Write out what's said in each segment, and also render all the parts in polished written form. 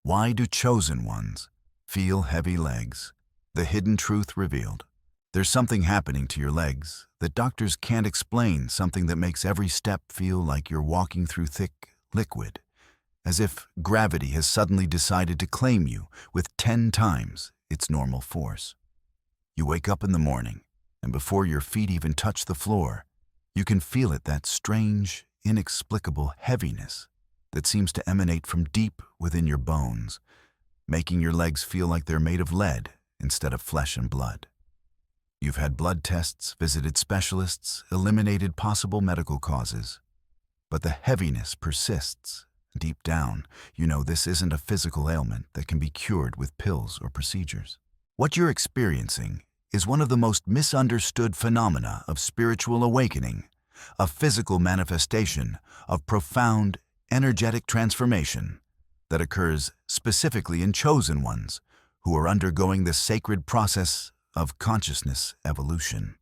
Why do chosen ones feel heavy legs? The hidden truth revealed. There's something happening to your legs that doctors can't explain, something that makes every step feel like you're walking through thick liquid, as if gravity has suddenly decided to claim you with 10 times its normal force. You wake up in the morning, and before your feet even touch the floor, you can feel it, that strange, inexplicable heaviness that seems to emanate from deep within your bones, making your legs feel like they're made of lead instead of flesh and blood. You've had blood tests, visited specialists, eliminated possible medical causes, but the heaviness persists. Deep down, you know this isn't a physical ailment that can be cured with pills or procedures. What you're experiencing is one of the most misunderstood phenomena of spiritual awakening, a physical manifestation of profound energetic transformation that occurs specifically in chosen ones who are undergoing the sacred process of consciousness evolution.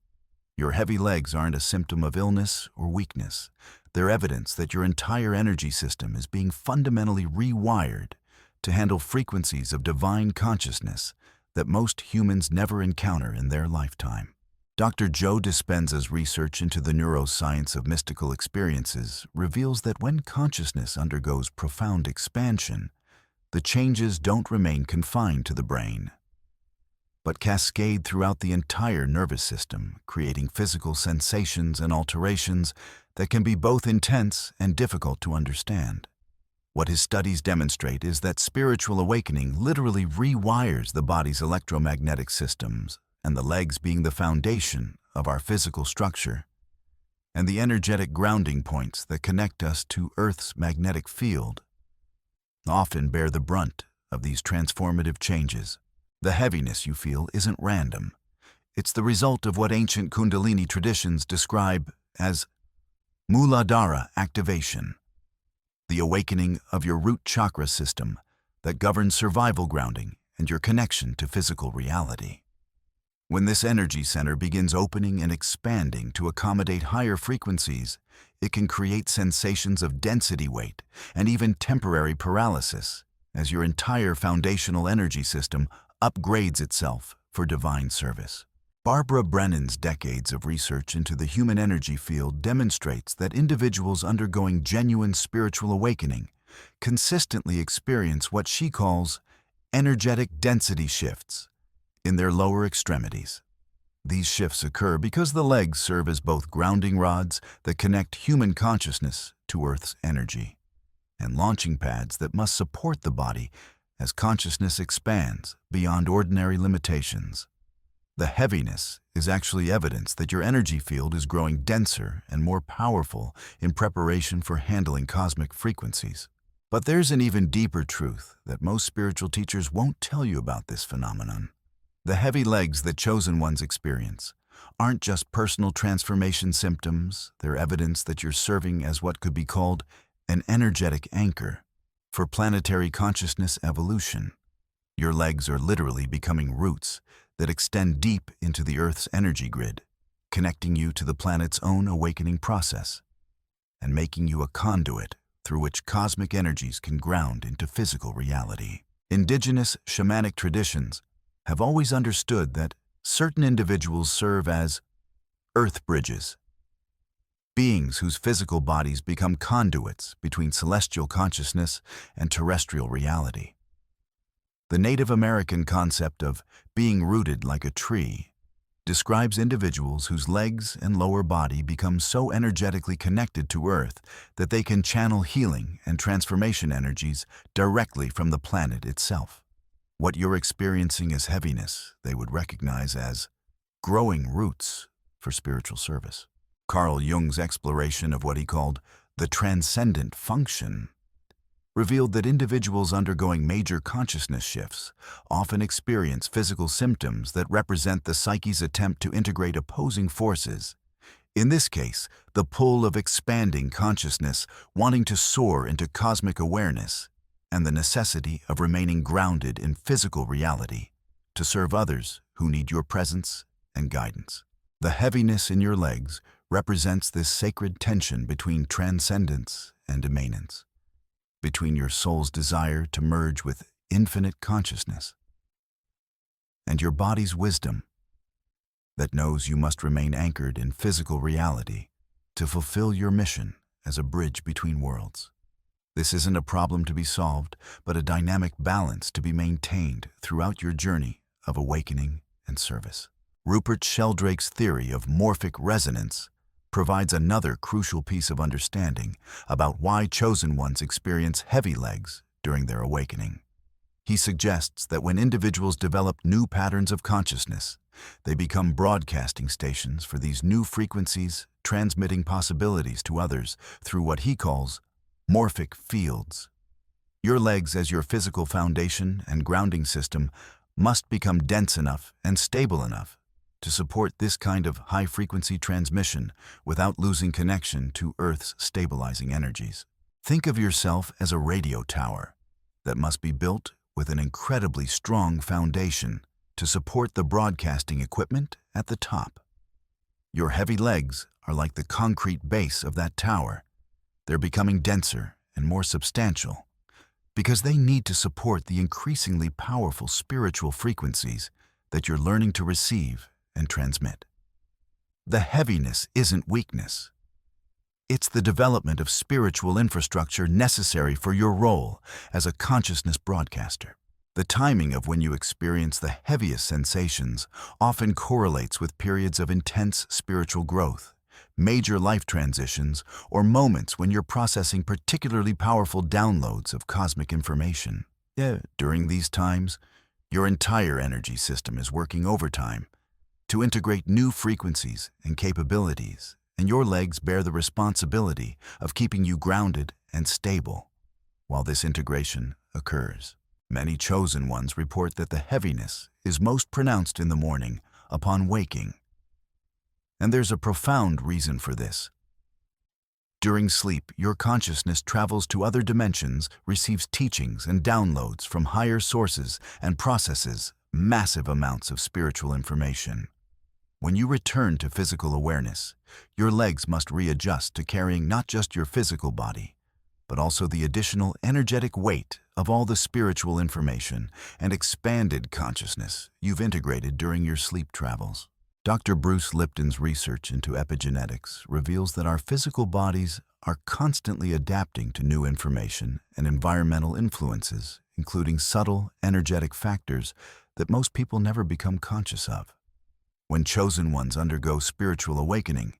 Your heavy legs aren't a symptom of illness or weakness. They're evidence that your entire energy system is being fundamentally rewired to handle frequencies of divine consciousness that most humans never encounter in their lifetime. Dr. Joe Dispenza's research into the neuroscience of mystical experiences reveals that when consciousness undergoes profound expansion, the changes don't remain confined to the brain, but cascade throughout the entire nervous system, creating physical sensations and alterations that can be both intense and difficult to understand. What his studies demonstrate is that spiritual awakening literally rewires the body's electromagnetic systems, and the legs being the foundation of our physical structure, and the energetic grounding points that connect us to Earth's magnetic field, often bear the brunt of these transformative changes. The heaviness you feel isn't random. It's the result of what ancient Kundalini traditions describe as Muladhara activation, the awakening of your root chakra system that governs survival grounding and your connection to physical reality. When this energy center begins opening and expanding to accommodate higher frequencies, it can create sensations of density weight and even temporary paralysis as your entire foundational energy system upgrades itself for divine service. Barbara Brennan's decades of research into the human energy field demonstrates that individuals undergoing genuine spiritual awakening consistently experience what she calls energetic density shifts in their lower extremities. These shifts occur because the legs serve as both grounding rods that connect human consciousness to Earth's energy, and launching pads that must support the body as consciousness expands beyond ordinary limitations. The heaviness is actually evidence that your energy field is growing denser and more powerful in preparation for handling cosmic frequencies. But there's an even deeper truth that most spiritual teachers won't tell you about this phenomenon. The heavy legs that chosen ones experience aren't just personal transformation symptoms, they're evidence that you're serving as what could be called an energetic anchor for planetary consciousness evolution. Your legs are literally becoming roots that extend deep into the Earth's energy grid, connecting you to the planet's own awakening process and making you a conduit through which cosmic energies can ground into physical reality. Indigenous shamanic traditions have always understood that certain individuals serve as earth bridges, beings whose physical bodies become conduits between celestial consciousness and terrestrial reality. The Native American concept of being rooted like a tree describes individuals whose legs and lower body become so energetically connected to Earth that they can channel healing and transformation energies directly from the planet itself. What you're experiencing as heaviness, they would recognize as growing roots for spiritual service. Carl Jung's exploration of what he called the transcendent function revealed that individuals undergoing major consciousness shifts often experience physical symptoms that represent the psyche's attempt to integrate opposing forces. In this case, the pull of expanding consciousness wanting to soar into cosmic awareness, and the necessity of remaining grounded in physical reality to serve others who need your presence and guidance. The heaviness in your legs represents this sacred tension between transcendence and immanence, between your soul's desire to merge with infinite consciousness, and your body's wisdom that knows you must remain anchored in physical reality to fulfill your mission as a bridge between worlds. This isn't a problem to be solved, but a dynamic balance to be maintained throughout your journey of awakening and service. Rupert Sheldrake's theory of morphic resonance provides another crucial piece of understanding about why chosen ones experience heavy legs during their awakening. He suggests that when individuals develop new patterns of consciousness, they become broadcasting stations for these new frequencies, transmitting possibilities to others through what he calls morphic fields. Your legs, as your physical foundation and grounding system, must become dense enough and stable enough to support this kind of high-frequency transmission without losing connection to Earth's stabilizing energies. Think of yourself as a radio tower that must be built with an incredibly strong foundation to support the broadcasting equipment at the top. Your heavy legs are like the concrete base of that tower. They're becoming denser and more substantial because they need to support the increasingly powerful spiritual frequencies that you're learning to receive and transmit. The heaviness isn't weakness. It's the development of spiritual infrastructure necessary for your role as a consciousness broadcaster. The timing of when you experience the heaviest sensations often correlates with periods of intense spiritual growth, major life transitions, or moments when you're processing particularly powerful downloads of cosmic information. During these times, your entire energy system is working overtime to integrate new frequencies and capabilities, and your legs bear the responsibility of keeping you grounded and stable while this integration occurs. Many chosen ones report that the heaviness is most pronounced in the morning upon waking. And there's a profound reason for this. During sleep, your consciousness travels to other dimensions, receives teachings and downloads from higher sources, and processes massive amounts of spiritual information. When you return to physical awareness, your legs must readjust to carrying not just your physical body, but also the additional energetic weight of all the spiritual information and expanded consciousness you've integrated during your sleep travels. Dr. Bruce Lipton's research into epigenetics reveals that our physical bodies are constantly adapting to new information and environmental influences, including subtle, energetic factors that most people never become conscious of. When chosen ones undergo spiritual awakening,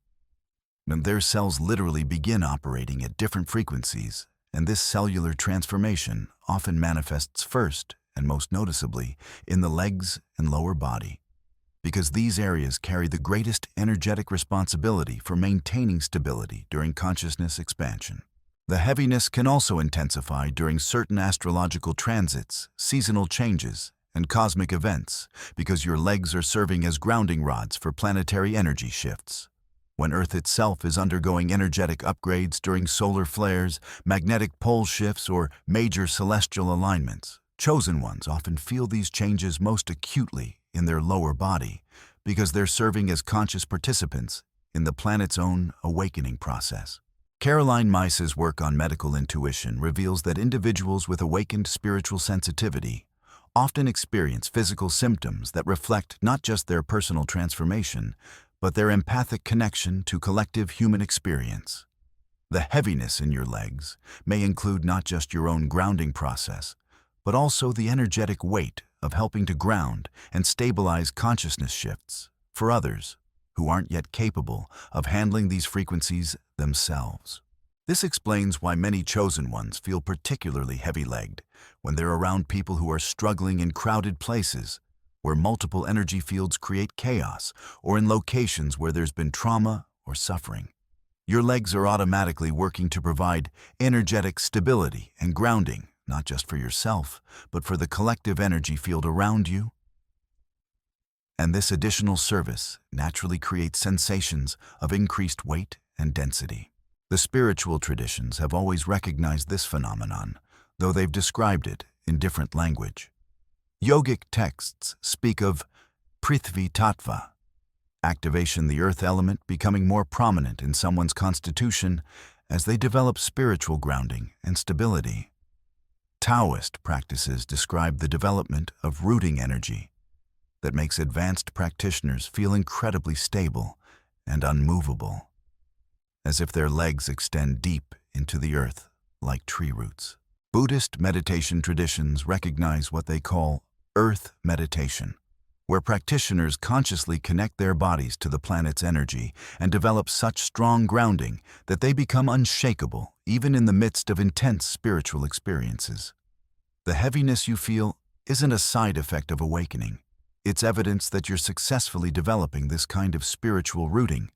their cells literally begin operating at different frequencies, and this cellular transformation often manifests first, and most noticeably, in the legs and lower body, because these areas carry the greatest energetic responsibility for maintaining stability during consciousness expansion. The heaviness can also intensify during certain astrological transits, seasonal changes, and cosmic events, because your legs are serving as grounding rods for planetary energy shifts. When Earth itself is undergoing energetic upgrades during solar flares, magnetic pole shifts, or major celestial alignments, chosen ones often feel these changes most acutely in their lower body, because they're serving as conscious participants in the planet's own awakening process. Caroline Myss's work on medical intuition reveals that individuals with awakened spiritual sensitivity often experience physical symptoms that reflect not just their personal transformation, but their empathic connection to collective human experience. The heaviness in your legs may include not just your own grounding process, but also the energetic weight of helping to ground and stabilize consciousness shifts for others who aren't yet capable of handling these frequencies themselves. This explains why many chosen ones feel particularly heavy-legged when they're around people who are struggling in crowded places, where multiple energy fields create chaos, or in locations where there's been trauma or suffering. Your legs are automatically working to provide energetic stability and grounding, not just for yourself, but for the collective energy field around you. And this additional service naturally creates sensations of increased weight and density. The spiritual traditions have always recognized this phenomenon, though they've described it in different language. Yogic texts speak of Prithvi Tattva, activation the earth element becoming more prominent in someone's constitution as they develop spiritual grounding and stability. Taoist practices describe the development of rooting energy that makes advanced practitioners feel incredibly stable and unmovable, as if their legs extend deep into the earth like tree roots. Buddhist meditation traditions recognize what they call earth meditation, where practitioners consciously connect their bodies to the planet's energy and develop such strong grounding that they become unshakable even in the midst of intense spiritual experiences. The heaviness you feel isn't a side effect of awakening. It's evidence that you're successfully developing this kind of spiritual rooting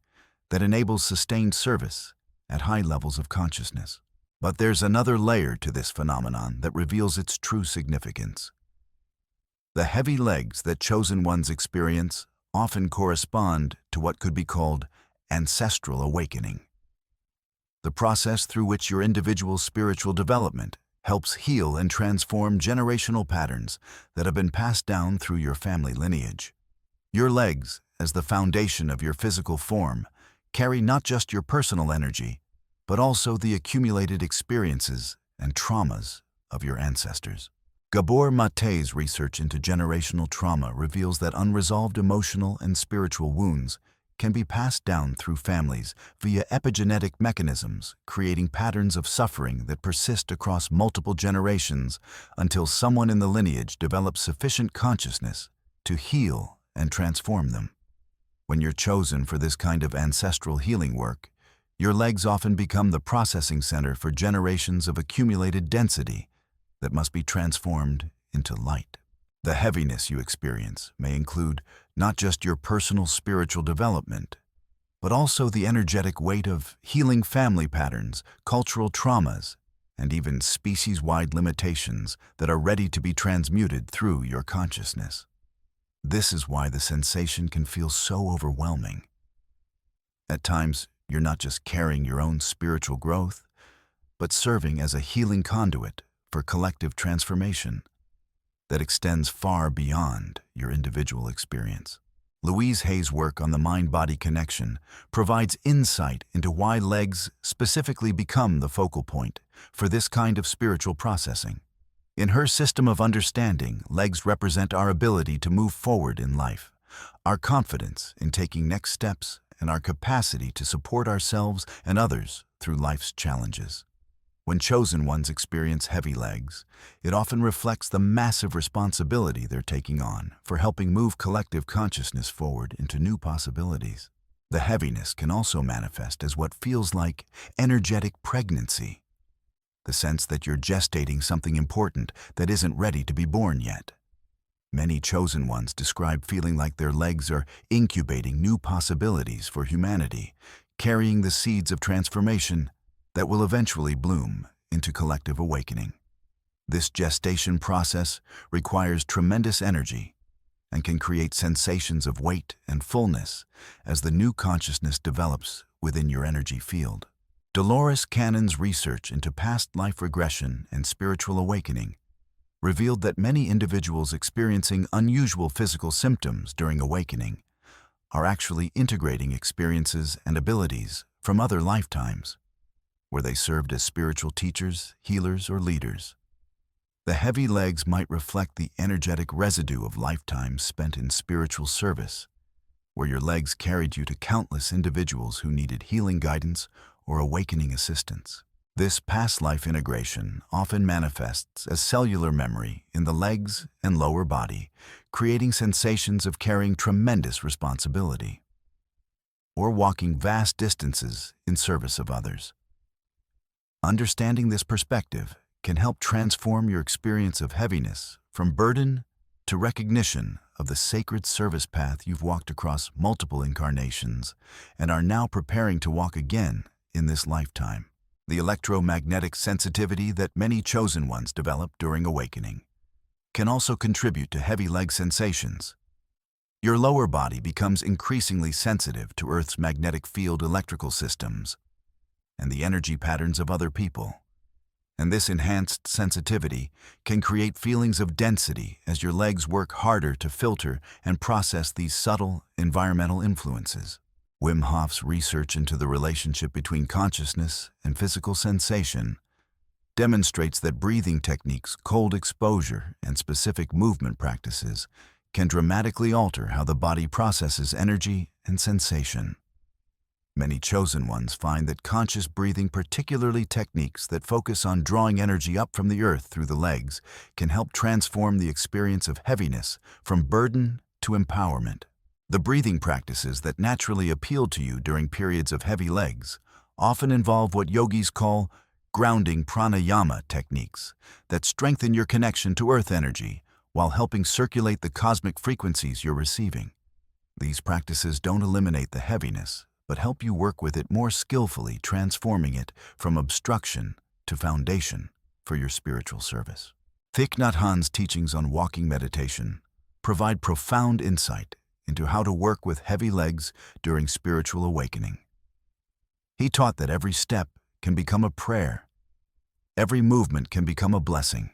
that enables sustained service at high levels of consciousness. But there's another layer to this phenomenon that reveals its true significance. The heavy legs that chosen ones experience often correspond to what could be called ancestral awakening, the process through which your individual spiritual development helps heal and transform generational patterns that have been passed down through your family lineage. Your legs, as the foundation of your physical form, carry not just your personal energy, but also the accumulated experiences and traumas of your ancestors. Gabor Mate's research into generational trauma reveals that unresolved emotional and spiritual wounds can be passed down through families via epigenetic mechanisms, creating patterns of suffering that persist across multiple generations until someone in the lineage develops sufficient consciousness to heal and transform them. When you're chosen for this kind of ancestral healing work, your legs often become the processing center for generations of accumulated density that must be transformed into light. The heaviness you experience may include not just your personal spiritual development, but also the energetic weight of healing family patterns, cultural traumas, and even species-wide limitations that are ready to be transmuted through your consciousness. This is why the sensation can feel so overwhelming. At times, you're not just carrying your own spiritual growth, but serving as a healing conduit for collective transformation that extends far beyond your individual experience. Louise Hay's work on the mind-body connection provides insight into why legs specifically become the focal point for this kind of spiritual processing. In her system of understanding, legs represent our ability to move forward in life, our confidence in taking next steps, and our capacity to support ourselves and others through life's challenges. When chosen ones experience heavy legs, it often reflects the massive responsibility they're taking on for helping move collective consciousness forward into new possibilities. The heaviness can also manifest as what feels like energetic pregnancy, the sense that you're gestating something important that isn't ready to be born yet. Many chosen ones describe feeling like their legs are incubating new possibilities for humanity, carrying the seeds of transformation that will eventually bloom into collective awakening. This gestation process requires tremendous energy and can create sensations of weight and fullness as the new consciousness develops within your energy field. Dolores Cannon's research into past life regression and spiritual awakening revealed that many individuals experiencing unusual physical symptoms during awakening are actually integrating experiences and abilities from other lifetimes, where they served as spiritual teachers, healers, or leaders. The heavy legs might reflect the energetic residue of lifetimes spent in spiritual service, where your legs carried you to countless individuals who needed healing guidance or awakening assistance. This past life integration often manifests as cellular memory in the legs and lower body, creating sensations of carrying tremendous responsibility, or walking vast distances in service of others. Understanding this perspective can help transform your experience of heaviness from burden to recognition of the sacred service path you've walked across multiple incarnations and are now preparing to walk again in this lifetime. The electromagnetic sensitivity that many chosen ones develop during awakening can also contribute to heavy leg sensations. Your lower body becomes increasingly sensitive to Earth's magnetic field electrical systems and the energy patterns of other people. And this enhanced sensitivity can create feelings of density as your legs work harder to filter and process these subtle environmental influences. Wim Hof's research into the relationship between consciousness and physical sensation demonstrates that breathing techniques, cold exposure, and specific movement practices can dramatically alter how the body processes energy and sensation. Many chosen ones find that conscious breathing, particularly techniques that focus on drawing energy up from the earth through the legs, can help transform the experience of heaviness from burden to empowerment. The breathing practices that naturally appeal to you during periods of heavy legs often involve what yogis call grounding pranayama techniques that strengthen your connection to earth energy while helping circulate the cosmic frequencies you're receiving. These practices don't eliminate the heaviness, but help you work with it more skillfully, transforming it from obstruction to foundation for your spiritual service. Thich Nhat Hanh's teachings on walking meditation provide profound insight into how to work with heavy legs during spiritual awakening. He taught that every step can become a prayer, every movement can become a blessing,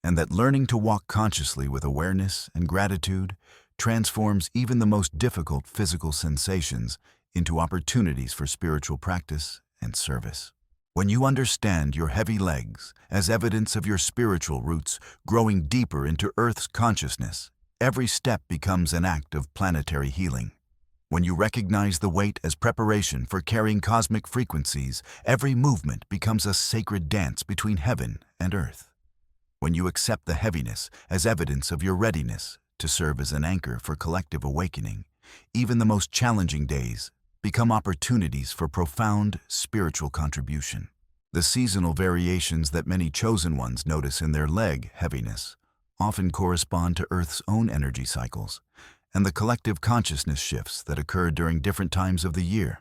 and that learning to walk consciously with awareness and gratitude transforms even the most difficult physical sensations into opportunities for spiritual practice and service. When you understand your heavy legs as evidence of your spiritual roots growing deeper into Earth's consciousness, every step becomes an act of planetary healing. When you recognize the weight as preparation for carrying cosmic frequencies, every movement becomes a sacred dance between heaven and earth. When you accept the heaviness as evidence of your readiness to serve as an anchor for collective awakening, even the most challenging days become opportunities for profound spiritual contribution. The seasonal variations that many chosen ones notice in their leg heaviness often correspond to Earth's own energy cycles and the collective consciousness shifts that occur during different times of the year.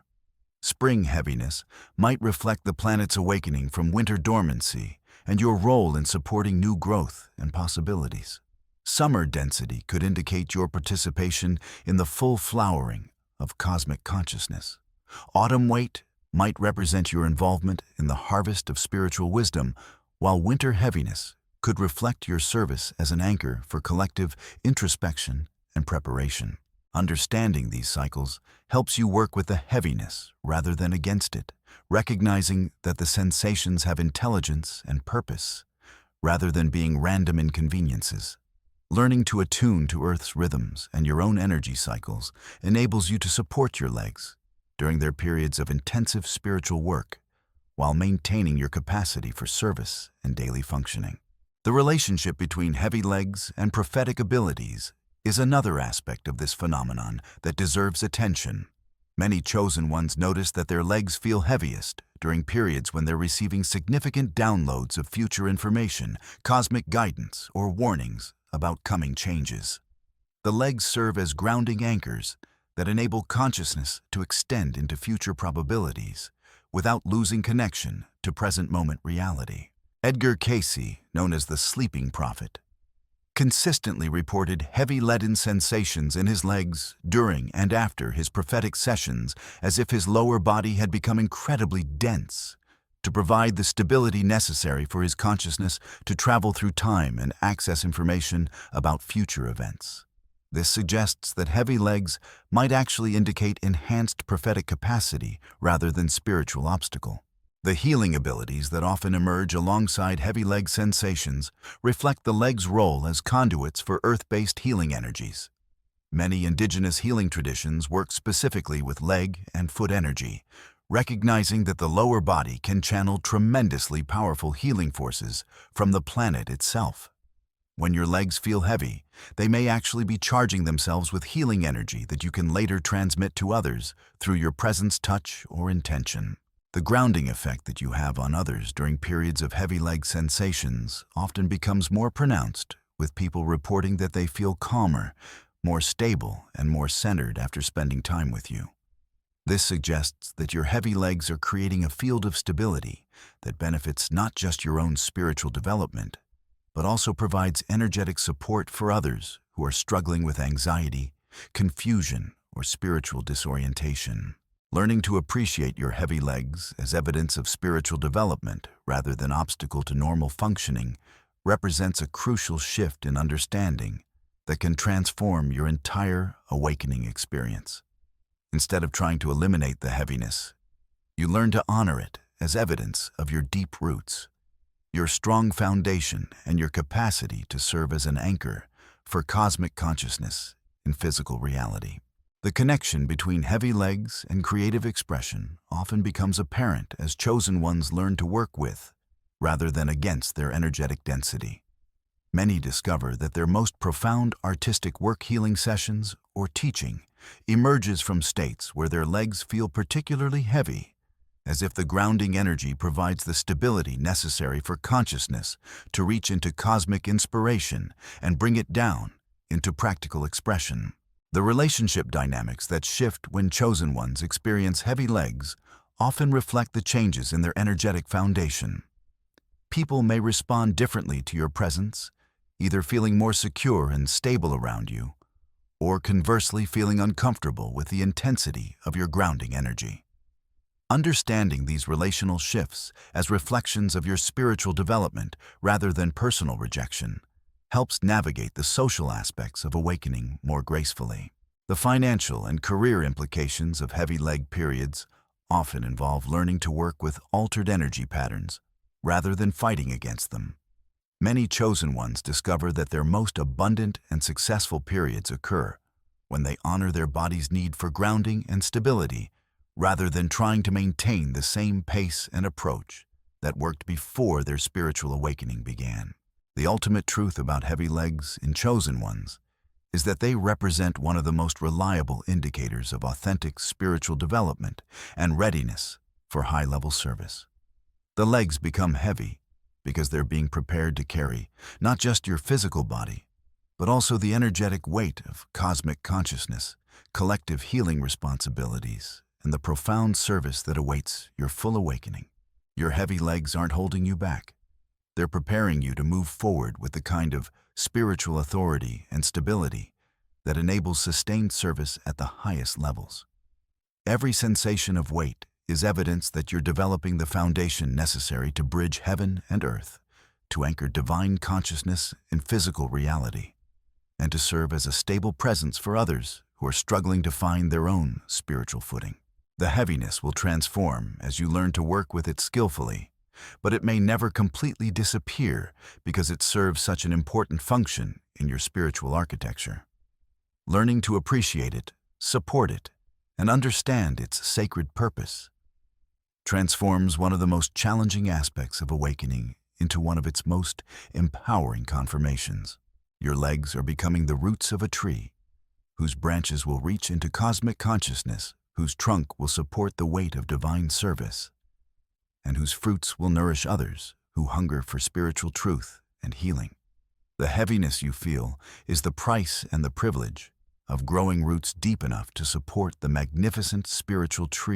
Spring heaviness might reflect the planet's awakening from winter dormancy and your role in supporting new growth and possibilities. Summer density could indicate your participation in the full flowering of cosmic consciousness. Autumn weight might represent your involvement in the harvest of spiritual wisdom, while winter heaviness could reflect your service as an anchor for collective introspection and preparation. Understanding these cycles helps you work with the heaviness rather than against it, recognizing that the sensations have intelligence and purpose rather than being random inconveniences. Learning to attune to Earth's rhythms and your own energy cycles enables you to support your legs during their periods of intensive spiritual work while maintaining your capacity for service and daily functioning. The relationship between heavy legs and prophetic abilities is another aspect of this phenomenon that deserves attention. Many chosen ones notice that their legs feel heaviest during periods when they're receiving significant downloads of future information, cosmic guidance, or warnings about coming changes. The legs serve as grounding anchors that enable consciousness to extend into future probabilities without losing connection to present moment reality. Edgar Cayce, known as the sleeping prophet, consistently reported heavy leaden sensations in his legs during and after his prophetic sessions, as if his lower body had become incredibly dense to provide the stability necessary for his consciousness to travel through time and access information about future events. This suggests that heavy legs might actually indicate enhanced prophetic capacity rather than spiritual obstacle. The healing abilities that often emerge alongside heavy leg sensations reflect the leg's role as conduits for earth-based healing energies. Many indigenous healing traditions work specifically with leg and foot energy, recognizing that the lower body can channel tremendously powerful healing forces from the planet itself. When your legs feel heavy, they may actually be charging themselves with healing energy that you can later transmit to others through your presence, touch, or intention. The grounding effect that you have on others during periods of heavy leg sensations often becomes more pronounced, with people reporting that they feel calmer, more stable, and more centered after spending time with you. This suggests that your heavy legs are creating a field of stability that benefits not just your own spiritual development, but also provides energetic support for others who are struggling with anxiety, confusion, or spiritual disorientation. Learning to appreciate your heavy legs as evidence of spiritual development rather than obstacle to normal functioning represents a crucial shift in understanding that can transform your entire awakening experience. Instead of trying to eliminate the heaviness, you learn to honor it as evidence of your deep roots your strong foundation and your capacity to serve as an anchor for cosmic consciousness in physical reality. The connection between heavy legs and creative expression often becomes apparent as chosen ones learn to work with, rather than against, their energetic density. Many discover that their most profound artistic work healing sessions or teaching emerges from states where their legs feel particularly heavy, as if the grounding energy provides the stability necessary for consciousness to reach into cosmic inspiration and bring it down into practical expression. The relationship dynamics that shift when chosen ones experience heavy legs often reflect the changes in their energetic foundation. People may respond differently to your presence, either feeling more secure and stable around you, or conversely feeling uncomfortable with the intensity of your grounding energy. Understanding these relational shifts as reflections of your spiritual development rather than personal rejection helps navigate the social aspects of awakening more gracefully. The financial and career implications of heavy leg periods often involve learning to work with altered energy patterns rather than fighting against them. Many chosen ones discover that their most abundant and successful periods occur when they honor their body's need for grounding and stability rather than trying to maintain the same pace and approach that worked before their spiritual awakening began. The ultimate truth about heavy legs in chosen ones is that they represent one of the most reliable indicators of authentic spiritual development and readiness for high-level service. The legs become heavy because they're being prepared to carry not just your physical body, but also the energetic weight of cosmic consciousness, collective healing responsibilities, and the profound service that awaits your full awakening. Your heavy legs aren't holding you back. They're preparing you to move forward with the kind of spiritual authority and stability that enables sustained service at the highest levels. Every sensation of weight is evidence that you're developing the foundation necessary to bridge heaven and earth, to anchor divine consciousness in physical reality, and to serve as a stable presence for others who are struggling to find their own spiritual footing. The heaviness will transform as you learn to work with it skillfully, but it may never completely disappear because it serves such an important function in your spiritual architecture. Learning to appreciate it, support it, and understand its sacred purpose transforms one of the most challenging aspects of awakening into one of its most empowering confirmations. Your legs are becoming the roots of a tree, whose branches will reach into cosmic consciousness, whose trunk will support the weight of divine service, and whose fruits will nourish others who hunger for spiritual truth and healing. The heaviness you feel is the price and the privilege of growing roots deep enough to support the magnificent spiritual tree